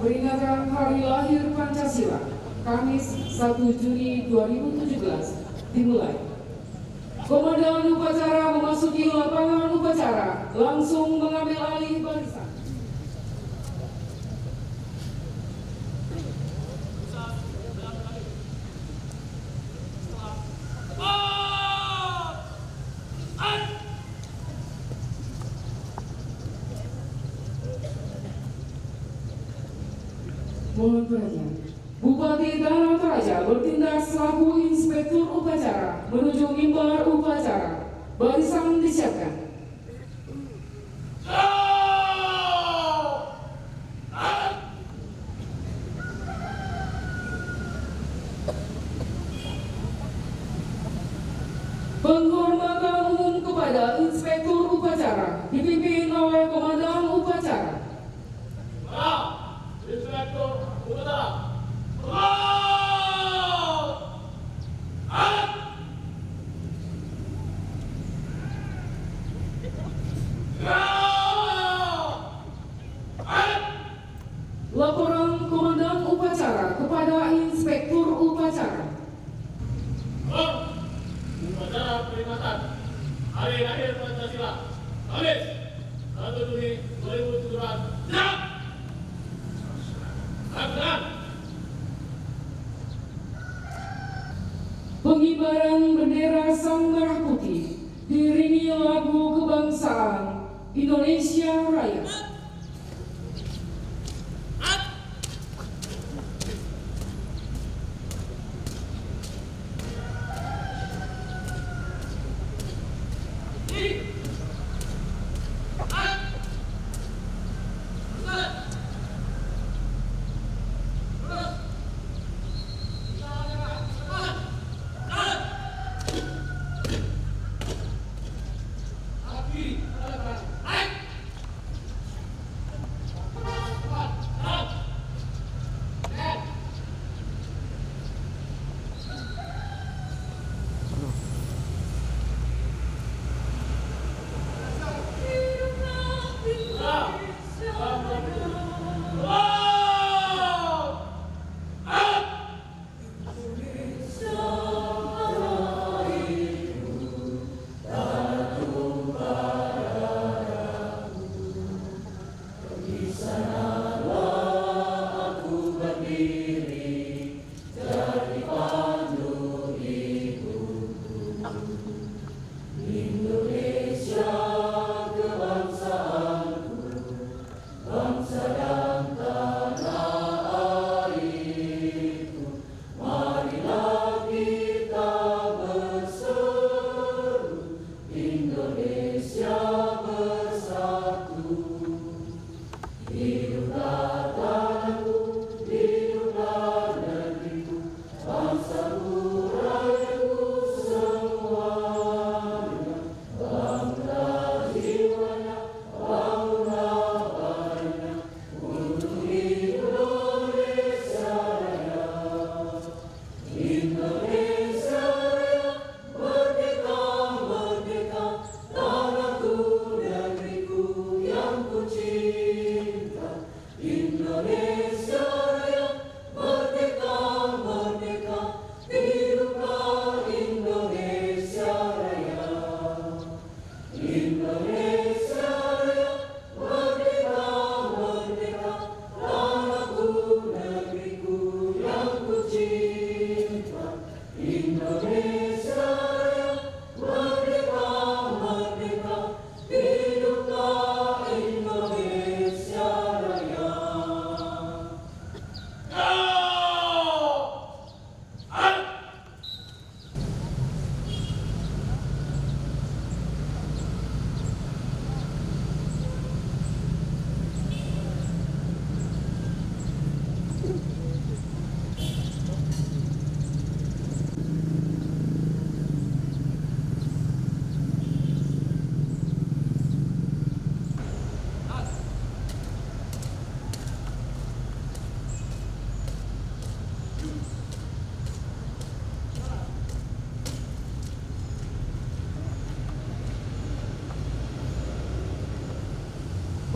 Peringatan Hari Lahir Pancasila, Kamis 1 Juni 2017, dimulai. Komandan upacara memasuki lapangan upacara, langsung mengambil alih barisan. Mohon perhatian. Bupati Tanah Toraja bertindak selaku inspektur upacara menuju mimbar upacara. Barisan disiapkan. Penghormatan umum kepada inspektur upacara dipimpin oleh komandan upacara. Inspektur upacara. Laporan komandan upacara kepada inspektur upacara. Upacara peringatan Hari Lahir Pancasila, Kamis 1 Juni 2017. Siap. Laksanakan. Pengibaran bendera Sang Merah Putih diiringi lagu kebangsaan Indonesia Raya.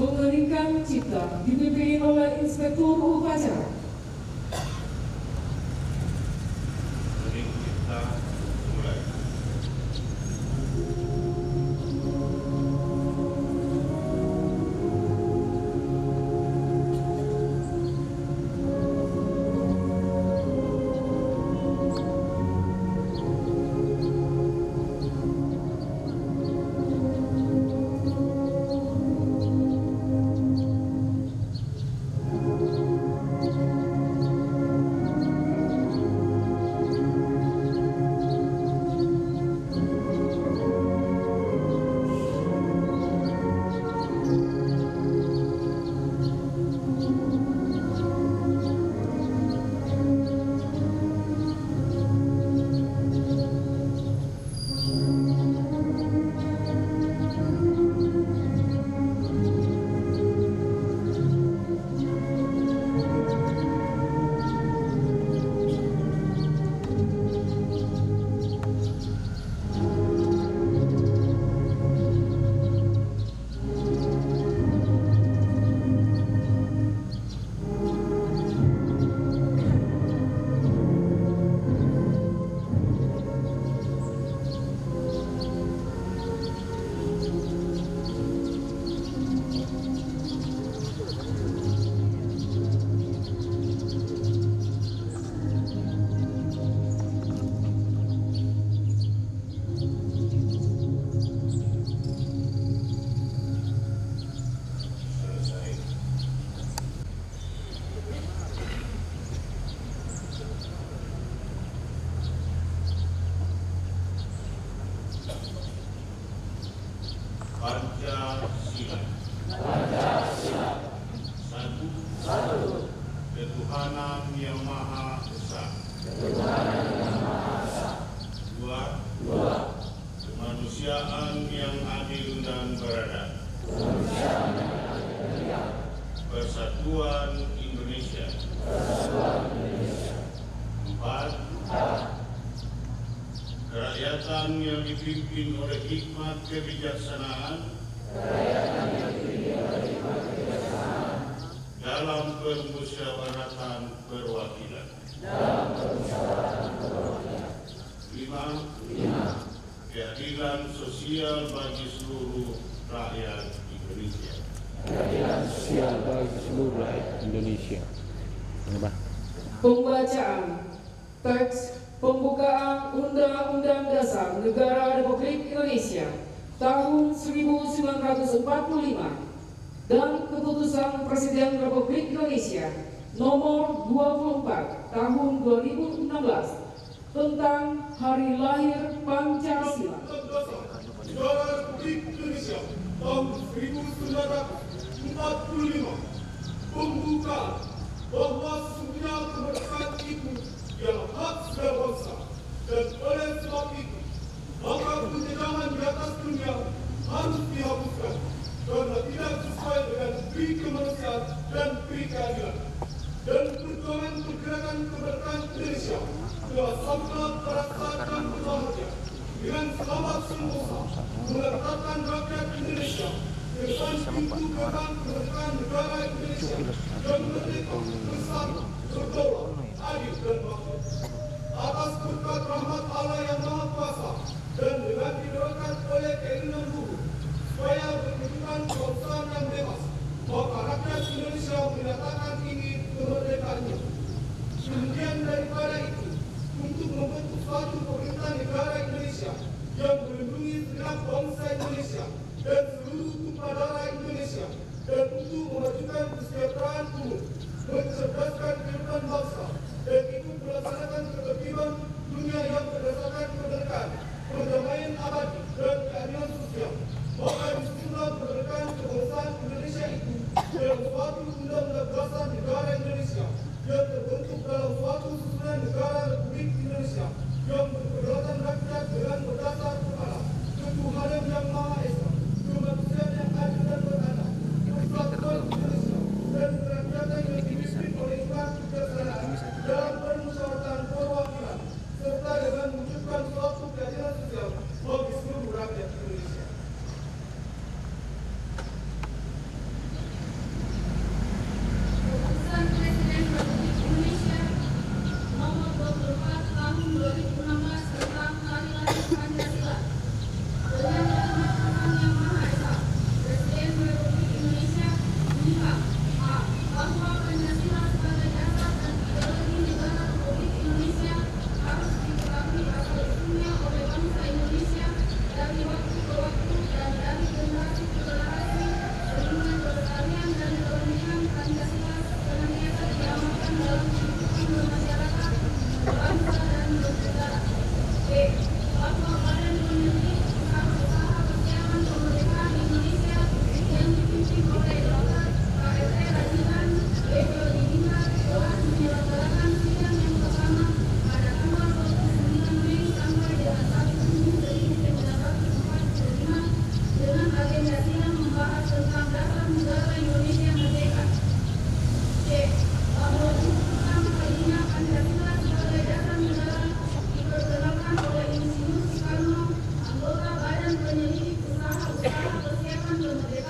Mengeningkan cipta dipimpin oleh Inspektur Upacara. Hening cipta mulai. Pancasila. Satu. Ketuhanan yang Maha Esa. Dua. Kemanusiaan yang adil dan beradab. Persatuan Indonesia. 4. Kerakyatan yang dipimpin oleh hikmat kebijaksanaan dalam permusyawaratan perwakilan. 5. Keadilan sosial bagi seluruh rakyat Indonesia. Pembacaan teks pembukaan Undang-Undang Dasar Negara Republik Indonesia tahun 1945 dan Keputusan Presiden Republik Indonesia nomor 24 tahun 2016 tentang Hari Lahir Pancasila. Negara Republik Indonesia tahun 1945 pembukaan bahwa sesungguhnya kemerdekaan itu ialah hak segala bangsa, dan oleh sebab itu maka penjejahan di atas dunia harus dihapuskan karena tidak sesuai dengan pri kemanusiaan dan pri keadilan. Dan perjuangan pergerakan kemerdekaan Indonesia telah sampai pada saat yang berbahagia dengan selamat sentosa menetapkan rakyat Indonesia dengan pintu gerbang kemerdekaan negara Indonesia yang merdeka, bersatu, berdaulat, adil dan makmur. Atas berkat rahmat Allah yang Maha Kuasa dan dengan didoakan oleh keinginan luhur supaya berkedudukan kebangsaan yang bebas, maka rakyat Indonesia menyatakan ingin kemerdekaannya. Kemudian daripada itu, untuk membentuk suatu pemerintah negara Indonesia yang melindungi segenap bangsa Indonesia dan seluruh tumpah darah Indonesia, dan untuk memajukan kesejahteraan umum, mencerdaskan kehidupan bangsa, dan ikut melaksanakan ketertiban dunia yang berdasarkan kemerdekaan,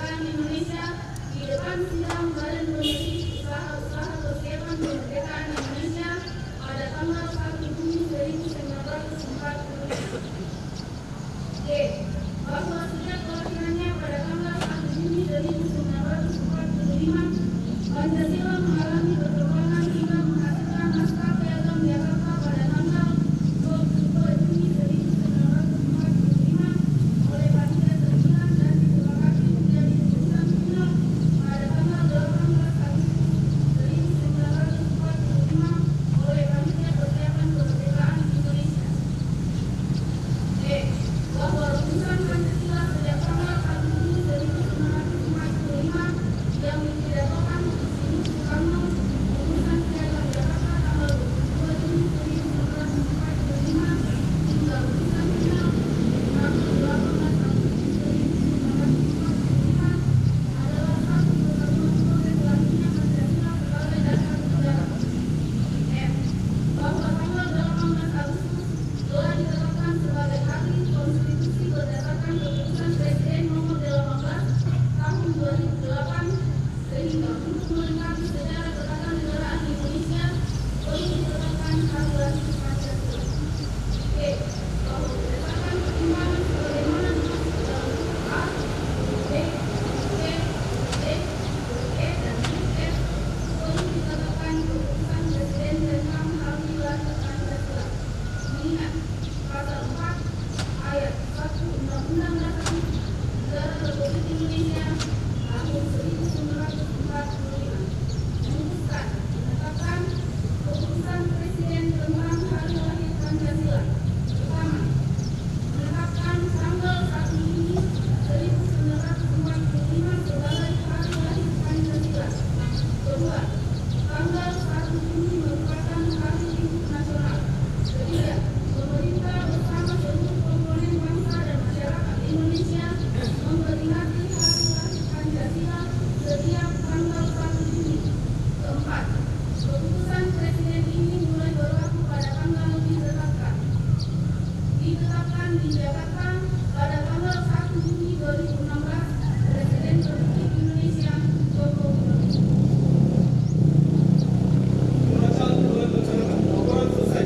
kemerdekaan Indonesia di depan sidang Badan Komisi Usaha-Usaha Kegiatan Kemerdekaan Indonesia pada tanggal 1 Juni 1945. D. Bahwa sejak kelahirannya pada tanggal 1 Juni 1945, Pancasila mengalami perkembangan hingga menghasilkan naskah piagam Jakarta pada tanggal 22 Juni 1945 oleh Panitia 9 dan disepakati menjadi putusan final pada tanggal 18 Agustus 1945 oleh Panitia Persiapan Kemerdekaan Indonesia. D. Bahwa rumusan Pancasila sejak tanggal 1 Juni 1945 yang dipidatokan Insinyur Soekarno, rumusan piagam Jakarta tanggal 22 Juni 1945 hingga rumusan final tanggal 18 Agustus 1945 adalah satu kesatuan proses lahirnya Pancasila sebagai dasar negara. F. Bahwa tanggal 18 Agustus telah ditetapkan sebagai hari konstitusi berdasarkan keputusan Presiden nomor 18 tahun 2008 sehingga untuk melengkapi sejarah ketatanegaraan Indonesia perlu ditetapkan hari lahir Pancasila. E. Bahwa berdasarkan pertimbangan sebagaimana dimaksud dalam A, B, C, D, E, dan F perlu ditetapkan keputusan Presiden tentang hari lahir Pancasila. Mengingat pasal 4 ayat 1 Undang-Undang Dasar Negara Republik Indonesia tahun 1945 memutuskan menetapkan keputusan Presiden tentang hari lahir Pancasila. Pertama, menetapkan tanggal 1 Juni 1945 sebagai hari lahir Pancasila. Kedua, tanggal 1 Juni merupakan hari libur nasional. Ketiga, pemerintah bersama seluruh komponen bangsa dan masyarakat Indonesia memperingati hari lahir Pancasila setiap tanggal 1 Juni. Keempat, keputusan Presiden ini mulai berlaku pada tanggal ditetapkan di Jakarta pada tanggal 1 Juni 2016. Presiden Republik Indonesia Joko Widodo. Bacaan mulai bacaan laporan selesai.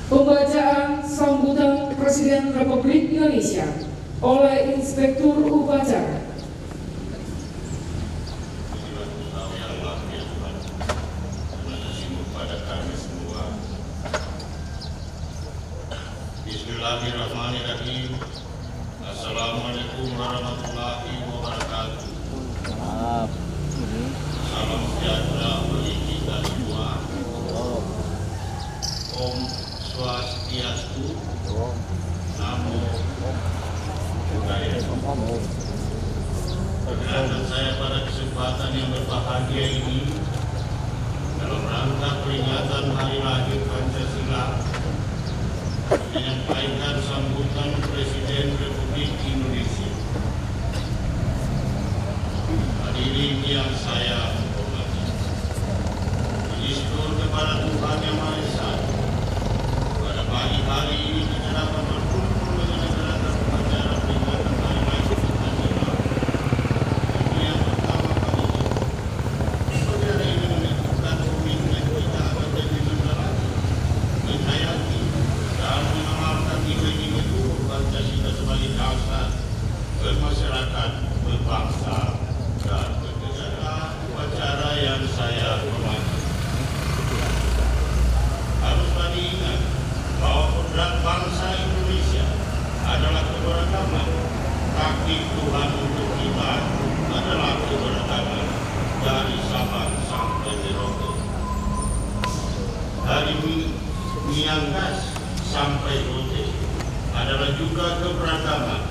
Pembacaan sambutan Presiden Republik Indonesia oleh Inspektur Upacara. Bismillahirrahmanirrahim. Assalamualaikum warahmatullahi wabarakatuh. Salam sejahtera bagi kita semua. Om Swastiastu, Namo Buddhaya. Perkenankan saya pada kesempatan yang berbahagia ini dalam rangka peringatan Hari Lahir Pancasila menyampaikan sambutan Presiden Republik Indonesia. Hadirin yang saya hormati, bersyukur kepada Tuhan Yang Maha Esa. Pada pagi hari ini kita dapat berkumpul menyelenggarakan upacara peringatan Hari Lahir Pancasila. Ini yang pertama kalinya. Upacara ini menentukan komitmen kita akan menjadi negara, menghayati dan mengamalkan nilai-nilai luhur Pancasila sebagai bangsa, bermasyarakat, berbangsa, dan bernegara. Upacara yang saya hormati, harus diingat bahwa kodrat bangsa Indonesia adalah keberagaman. Takdir Tuhan untuk kita adalah keberagaman dari Sabang sampai Merauke, dari Miangas sampai Rote adalah juga keberagaman.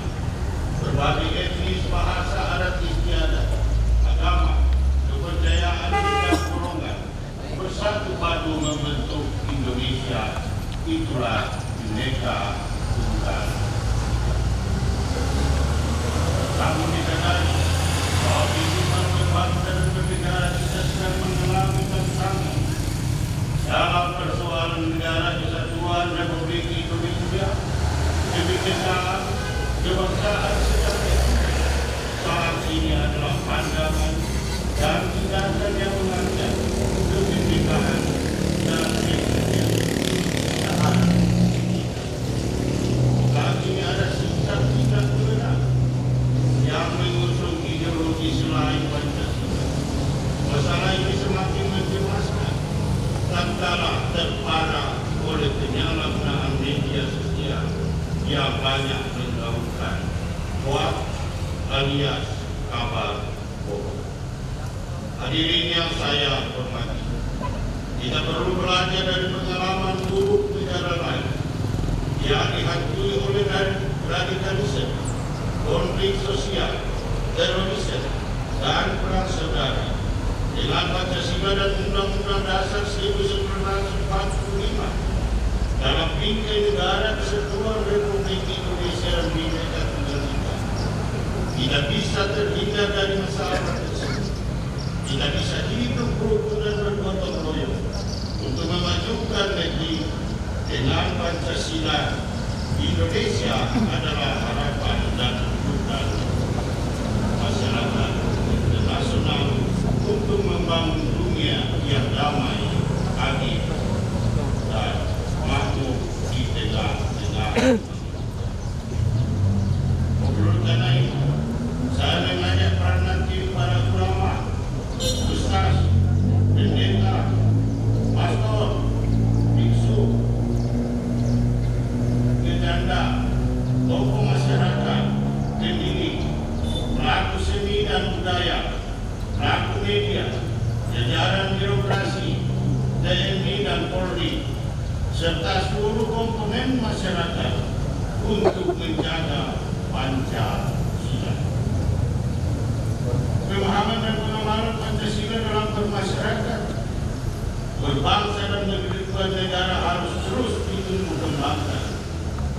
alias kabar bohong. Hadirin yang saya hormati, kita perlu belajar dari pengalaman buruk negara lain yang dihantui oleh radikalisme, konflik sosial, terorisme, dan perang saudara. Dengan Pancasila dan Undang-Undang Dasar 1945 dalam bingkai negara Kesatuan Republik Indonesia dan Bhinneka Tunggal Ika, tidak bisa terhindar dari masalah tersebut. Tidak bisa hidup rukun dan bergotong royong untuk memajukan negeri. Dengan Pancasila, Indonesia adalah harapan dan tuntutan masyarakat internasional untuk membangun dunia yang damai, adil, dan makmur di tengah-tengah. Oleh karena itu, saya mengajak para nanti para ulama, ustaz, pendeta, pastor, biksu, gejanda, tokoh masyarakat, pendidik, pelaku seni dan budaya, pelaku media, jajaran birokrasi, TNI dan Polri, serta seluruh komponen masyarakat untuk menjaga Pancasila. Pemahaman dan pengamalan Pancasila dalam bermasyarakat, berbangsa dan bernegara harus terus ditumbuh kembangkan,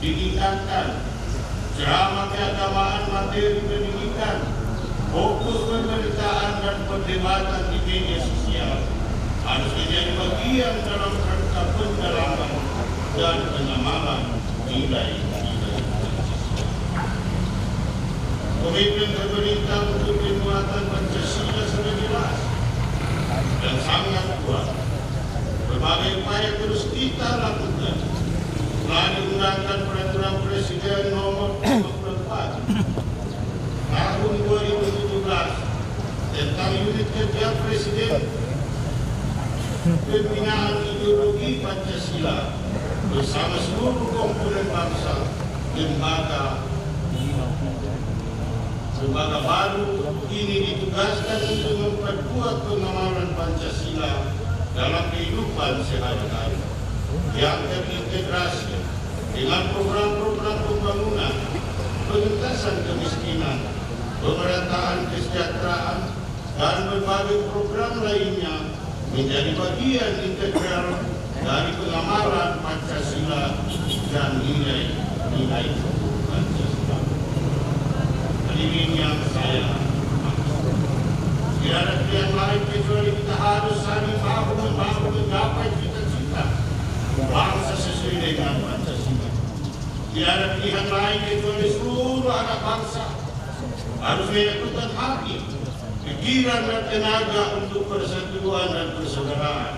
ditingkatkan. Ceramah keagamaan, materi pendidikan, fokus pemberitaan dan perdebatan di media sosial harus menjadi bagian dalam rangka pendalaman dan pengamalan nilai-nilai. Komitmen pemerintah untuk penguatan Pancasila sudah jelas dan sangat kuat. Berbagai upaya terus kita lakukan. Telah diundangkan peraturan Presiden nomor 54 tahun 2017 tentang unit kerja Presiden pembinaan ideologi Pancasila bersama seluruh komponen bangsa. Lembaga baru ini ditugaskan untuk memperkuat pengamalan Pancasila dalam kehidupan sehari-hari yang terintegrasi dengan program-program pembangunan, pengentasan kemiskinan, pemerataan kesejahteraan, dan berbagai program lainnya menjadi bagian integral dari pengamalan Pancasila dan nilai-nilai Pancasila. Hadirin yang saya tidak ada pilihan lain kecuali kita harus saling bahu-membahu menggapai cita-cita bangsa sesuai dengan Pancasila. Tidak ada pilihan lain kecuali seluruh anak bangsa harus menyatukan hati, pikiran dan tenaga untuk persatuan dan persaudaraan.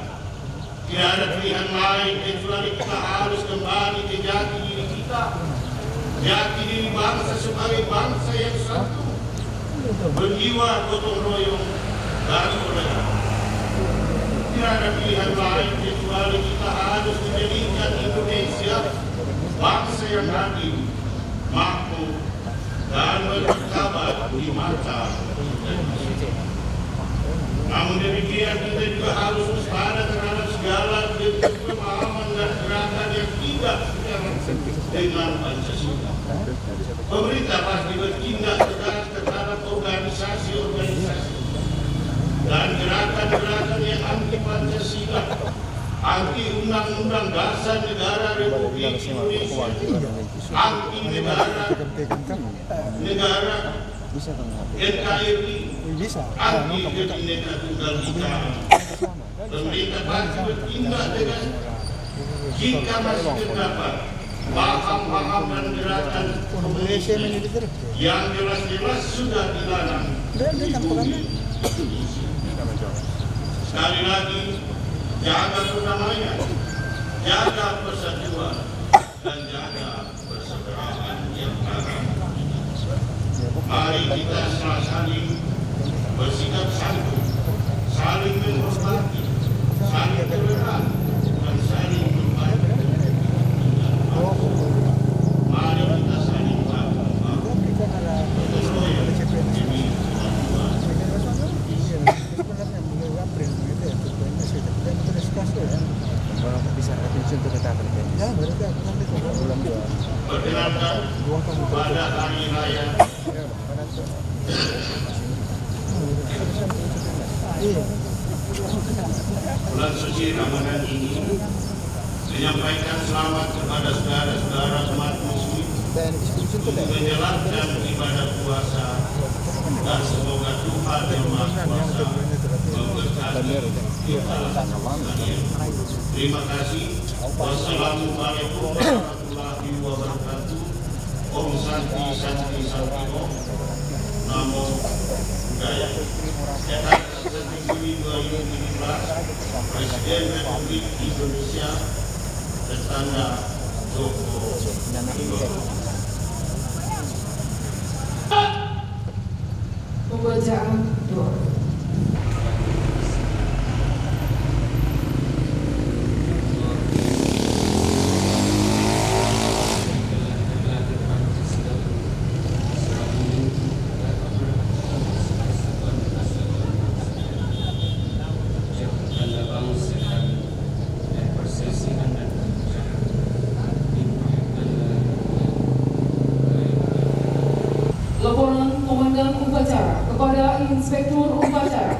Tidak ada pilihan lain kecuali kita harus kembali ke jati diri kita, jati diri bangsa sebagai bangsa yang satu, berjiwa gotong royong dan toleran. Tidak ada pilihan lain kecuali kita harus menjadikan Indonesia bangsa yang adil, makmur, dan bermartabat di mata manusia. Namun demikian kita juga harus waspada terhadap segala bentuk pemahaman dan gerakan yang tidak dengan Pancasila. Pemerintah pasti bertindak tegas terhadap organisasi-organisasi dan gerakan-gerakan yang anti Pancasila, anti Undang-Undang Dasar Negara Republik Indonesia, anti negara NKRI, anti Bhinneka Tunggal Ika. Pemerintah pasti bertindak tegas jika masih terdapat paham-paham dan gerakan komunis yang jelas-jelas sudah dilarang di bumi Indonesia. Sekali lagi, jaga perdamaian, jaga persatuan, dan jaga persaudaraan yang ada. Mari kita saling bersikap santun, saling menghormati, saling toleran, dan saling membantu. Mari kita saling membantu, gotong royong, resepsi Ramadan ini menyampaikan selamat kepada saudara-saudara umat muslim untuk menjalankan ibadah puasa, dan semoga Tuhan Yang Maha Kuasa memberkati kita sekalian. Terima kasih. Wassalamualaikum warahmatullahi wabarakatuh. Om Santi Santi Santi Om. Namo Buddhaya. Sehat Juli 2017, Presiden Republik Indonesia Tertanda Joko Widodo. Pembacaan doa. Laporan Komandan Upacara kepada Inspektur Upacara.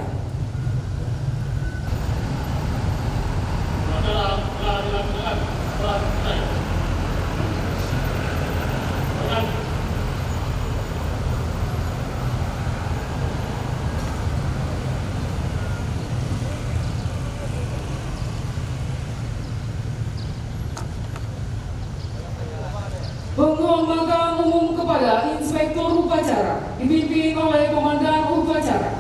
Penghormatan umum kepada Inspektur Upacara dipimpin oleh Komandan Upacara.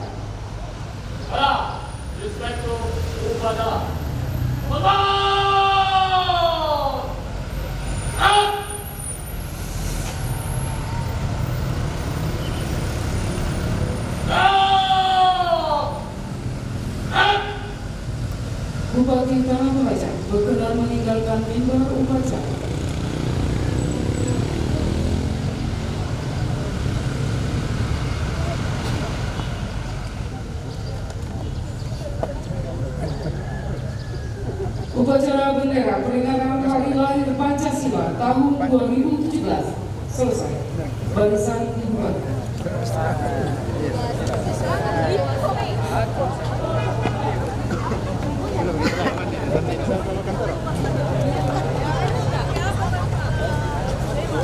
Para Inspektur Upacara. Bupati Tanah Toraja berkenan meninggalkan mimbar upacara. Upacara bendera peringatan Hari Lahir Pancasila tahun 2017 selesai. Barisan dibubarkan.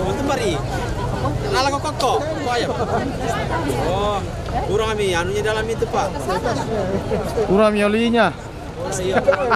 Itu mari. Nala kok ayam. Oh, kurang kami anunya dalam itu, Pak. Kurang olinya. Oh, iya, kurang.